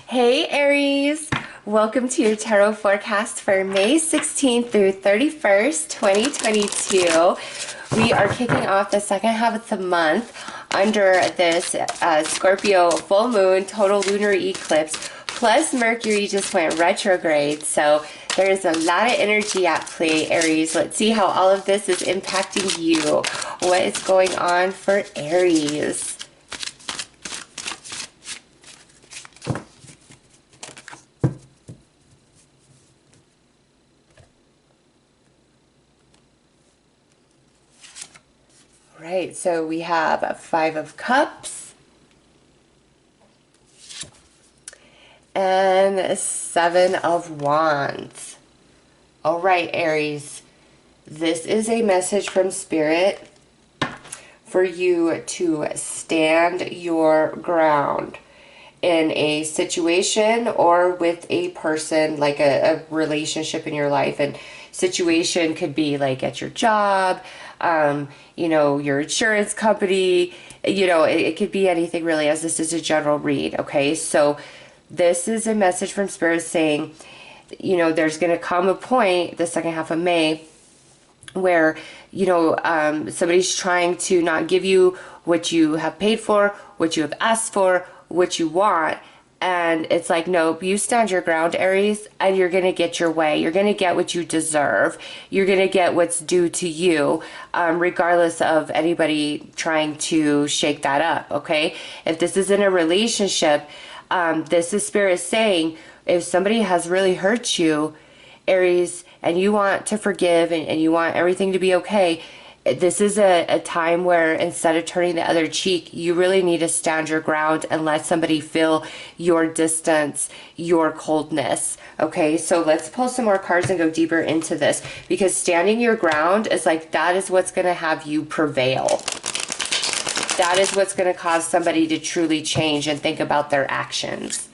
Hey Aries, welcome to your tarot forecast for May 16th through 31st, 2022. We are kicking off the second half of the month under this Scorpio full moon, total lunar eclipse, plus Mercury just went retrograde. So there's a lot of energy at play, Aries. Let's see how all of this is impacting you. What is going on for Aries? Right, so we have a Five of Cups and a Seven of Wands. All right, Aries, this is a message from Spirit for you to stand your ground in a situation or with a person, like a relationship in your life. And situation could be like at your job, your insurance company, it could be anything really, as this is a general read. Okay, so this is a message from Spirit saying, there's going to come a point, the second half of May, where somebody's trying to not give you what you have paid for, what you have asked for, what you want. And it's like, nope, you stand your ground, Aries, and you're going to get your way. You're going to get what you deserve. You're going to get what's due to you, regardless of anybody trying to shake that up, okay? If this is in a relationship, this is Spirit saying, if somebody has really hurt you, Aries, and you want to forgive and you want everything to be okay, this is a time where instead of turning the other cheek, you really need to stand your ground and let somebody feel your distance, your coldness. Okay, so let's pull some more cards and go deeper into this, because standing your ground is like, that is what's going to have you prevail. That is what's going to cause somebody to truly change and think about their actions.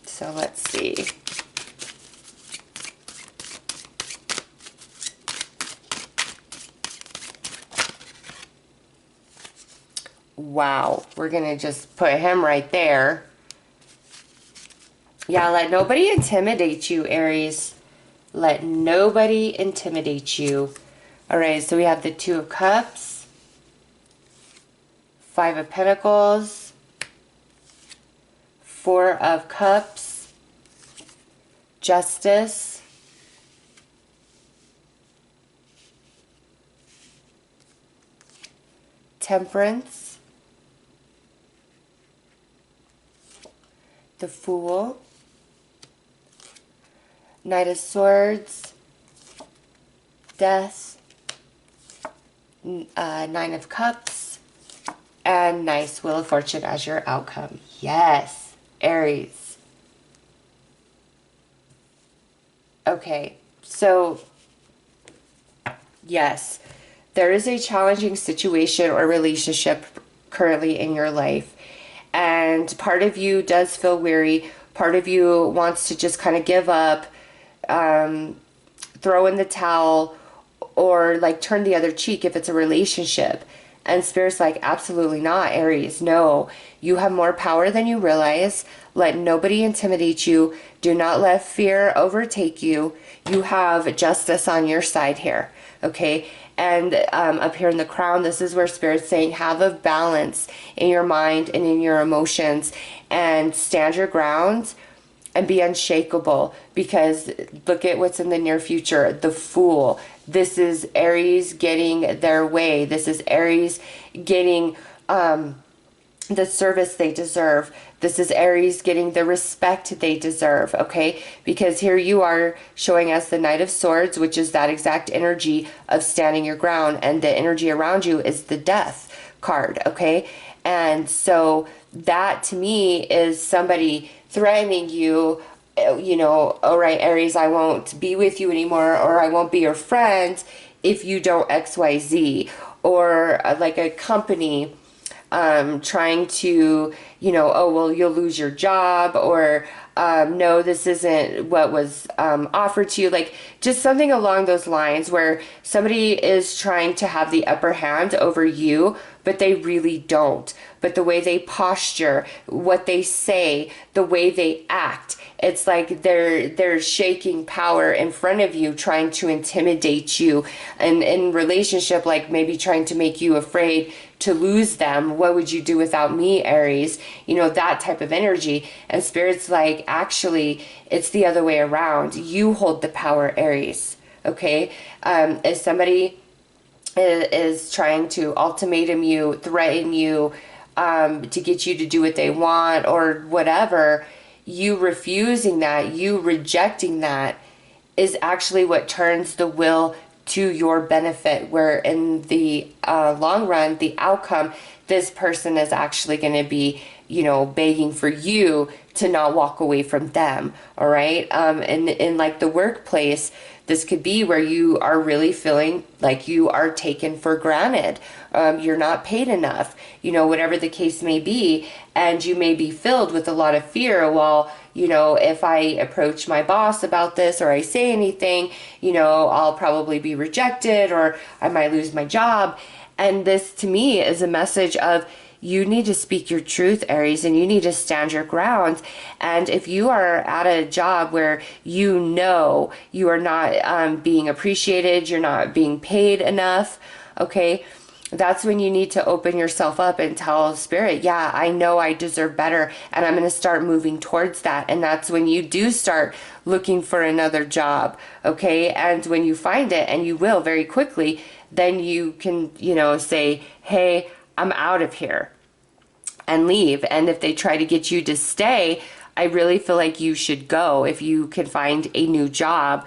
So let's see. Wow, we're going to just put him right there. Yeah, let nobody intimidate you, Aries. Let nobody intimidate you. All right, so we have the Two of Cups, Five of Pentacles, Four of Cups, Justice, Temperance, the Fool, Knight of Swords, Death, Nine of Cups, and nice Wheel of Fortune as your outcome. Yes, Aries. Okay, so yes, there is a challenging situation or relationship currently in your life. And part of you does feel weary. Part of you wants to just kind of give up, throw in the towel, or like turn the other cheek if it's a relationship. And Spirit's like, absolutely not, Aries. No, you have more power than you realize. Let nobody intimidate you. Do not let fear overtake you. You have justice on your side here, okay? And up here in the crown, this is where Spirit's saying, have a balance in your mind and in your emotions, and stand your ground and be unshakable, because look at what's in the near future. The Fool. This is Aries getting their way. This is Aries getting the service they deserve. This is Aries getting the respect they deserve, okay? Because here you are showing us the Knight of Swords, which is that exact energy of standing your ground, and the energy around you is the Death card, okay? And so that to me is somebody threatening you, all right, Aries, I won't be with you anymore, or I won't be your friend if you don't XYZ, or like a company trying to, oh, well, you'll lose your job, or no, this isn't what was offered to you. Like just something along those lines where somebody is trying to have the upper hand over you, but they really don't. But the way they posture, what they say, the way they act, it's like they're shaking power in front of you, trying to intimidate you. And in relationship, like maybe trying to make you afraid to lose them. What would you do without me, Aries? You know, that type of energy. And Spirit's like, actually, it's the other way around. You hold the power, Aries. Okay? If somebody is trying to ultimatum you, threaten you, to get you to do what they want or whatever, you refusing that, you rejecting that is actually what turns the will to your benefit, where in the long run, the outcome, this person is actually going to be, you know, begging for you to not walk away from them. All right. And in like the workplace, this could be where you are really feeling like you are taken for granted. You're not paid enough, you know, whatever the case may be. And you may be filled with a lot of fear. Well, you know, if I approach my boss about this or I say anything, you know, I'll probably be rejected or I might lose my job. And this to me is a message of, you need to speak your truth, Aries, and you need to stand your ground. And if you are at a job where you know you are not being appreciated, you're not being paid enough, okay, that's when you need to open yourself up and tell Spirit, yeah, I know I deserve better, and I'm going to start moving towards that. And that's when you do start looking for another job, okay? And when you find it, and you will very quickly, then you can, you know, say, hey, I'm out of here, and leave. And if they try to get you to stay, I really feel like you should go. If you can find a new job,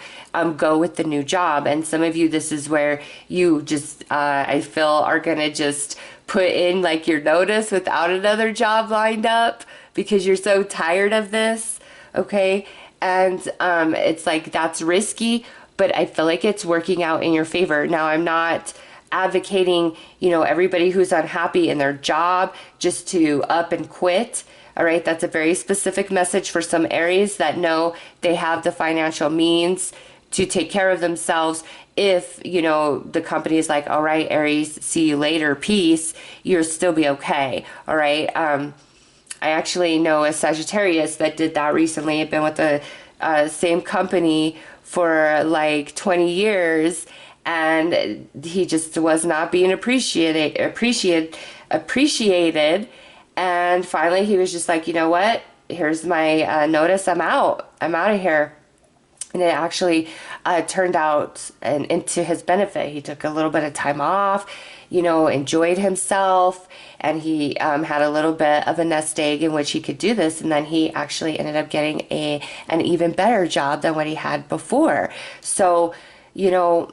go with the new job. And some of you, this is where you just, I feel, are gonna just put in like your notice without another job lined up because you're so tired of this, okay? And it's like, that's risky, but I feel like it's working out in your favor. Now, I'm not advocating, you know, everybody who's unhappy in their job just to up and quit. All right, that's a very specific message for some Aries that know they have the financial means to take care of themselves. If, you know, the company is like, all right, Aries, see you later, peace, you'll still be okay. All right. I actually know a Sagittarius that did that recently. I've been with the same company for like 20 years. And he just was not being appreciated. And finally he was just like, you know what? Here's my notice. I'm out of here. And it actually turned out into his benefit. He took a little bit of time off, you know, enjoyed himself, and he had a little bit of a nest egg in which he could do this. And then he actually ended up getting an even better job than what he had before. So, you know,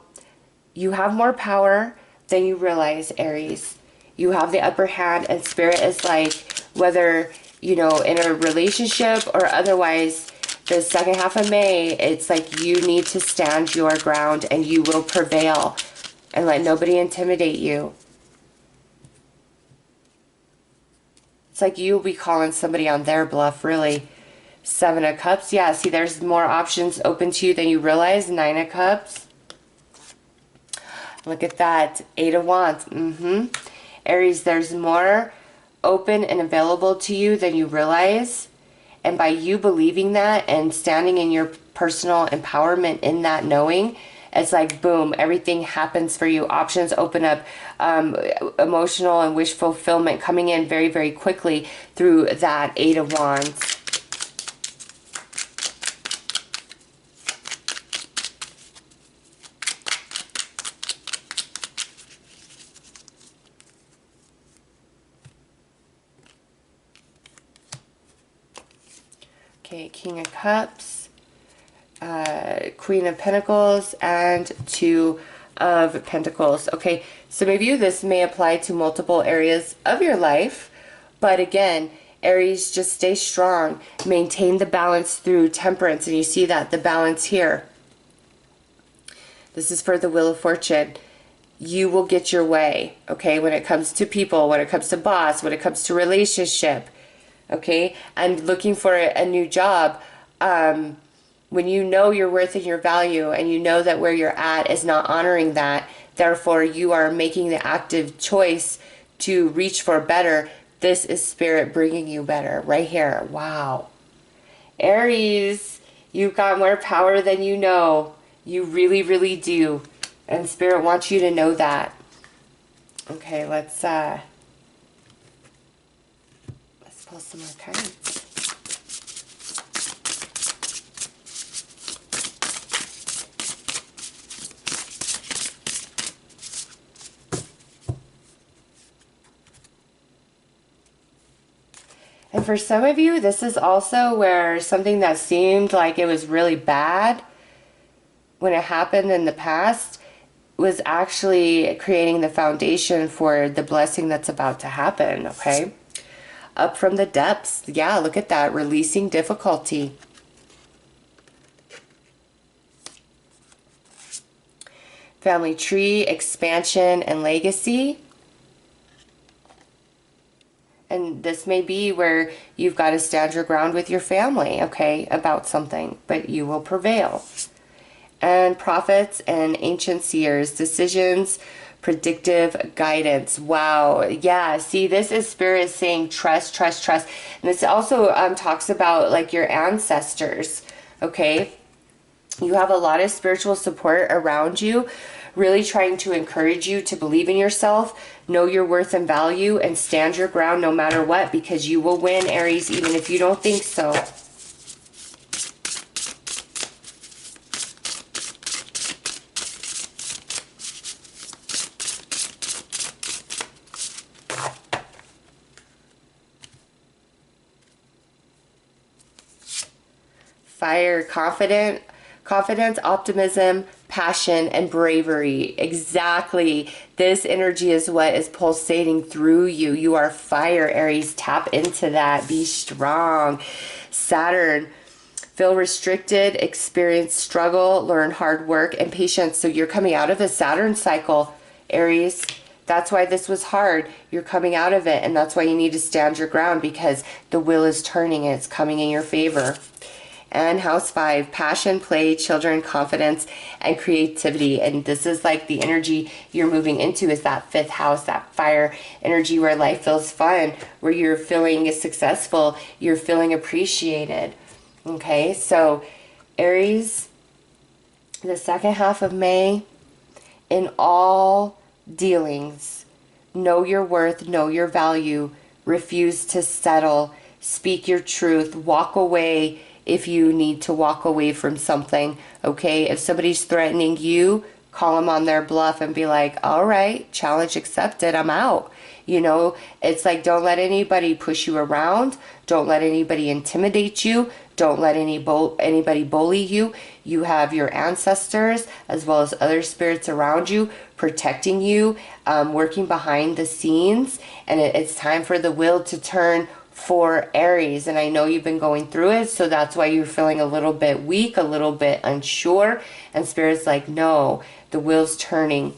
you have more power than you realize, Aries. You have the upper hand, and Spirit is like, whether, you know, in a relationship or otherwise, the second half of May, it's like you need to stand your ground and you will prevail, and let nobody intimidate you. It's like you'll be calling somebody on their bluff, really. 7 of Cups. Yeah, see, there's more options open to you than you realize. 9 of Cups. Look at that. 8 of Wands. Aries, there's more open and available to you than you realize. And by you believing that and standing in your personal empowerment in that knowing, it's like, boom, everything happens for you. Options open up, emotional and wish fulfillment coming in very, very quickly through that 8 of Wands. Okay, King of Cups, Queen of Pentacles, and 2 of Pentacles. Okay, some of you, this may apply to multiple areas of your life, but again, Aries, just stay strong. Maintain the balance through temperance, and you see that, the balance here. This is for the Wheel of Fortune. You will get your way, okay, when it comes to people, when it comes to boss, when it comes to relationship. Okay, and looking for a new job. When you know your worth and your value, and you know that where you're at is not honoring that, therefore you are making the active choice to reach for better. This is Spirit bringing you better right here. Wow. Aries, you've got more power than you know. You really, really do. And Spirit wants you to know that. Okay, let's pull some more cards. And for some of you, this is also where something that seemed like it was really bad when it happened in the past was actually creating the foundation for the blessing that's about to happen, okay? Up from the depths. Yeah, look at that. Releasing difficulty. Family tree, expansion, and legacy. And this may be where you've got to stand your ground with your family, okay, about something, but you will prevail. And prophets and ancient seers, decisions, predictive guidance. Wow. Yeah, see, this is Spirit saying trust, trust, trust. And this also talks about like your ancestors, okay? You have a lot of spiritual support around you, really trying to encourage you to believe in yourself, know your worth and value, and stand your ground no matter what, because you will win, Aries, even if you don't think so. Fire, confidence, optimism, passion, and bravery. Exactly. This energy is what is pulsating through you. You are fire, Aries. Tap into that. Be strong. Saturn, feel restricted, experience struggle, learn hard work, and patience. So you're coming out of a Saturn cycle, Aries. That's why this was hard. You're coming out of it, and that's why you need to stand your ground, because the wheel is turning and it's coming in your favor. And house 5, passion, play, children, confidence, and creativity. And this is like the energy you're moving into, is that 5th house, that fire energy where life feels fun, where you're feeling successful, you're feeling appreciated. Okay, so Aries, the second half of May, in all dealings, know your worth, know your value, refuse to settle, speak your truth, walk away if you need to walk away from something, okay? If somebody's threatening you, call them on their bluff and be like, all right, challenge accepted, I'm out. You know, it's like, don't let anybody push you around. Don't let anybody intimidate you. Don't let anybody bully you. You have your ancestors as well as other spirits around you protecting you, working behind the scenes. And it's time for the wheel to turn for Aries. And I know you've been going through it, so that's why you're feeling a little bit weak, a little bit unsure. And Spirit's like, no, the wheel's turning.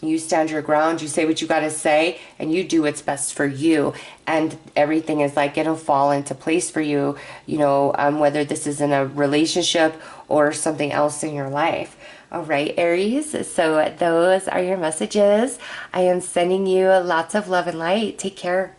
You stand your ground, you say what you got to say, and you do what's best for you. And everything is like going to fall into place for you, you know, whether this is in a relationship or something else in your life. All right, Aries, so those are your messages. I am sending you lots of love and light. Take care.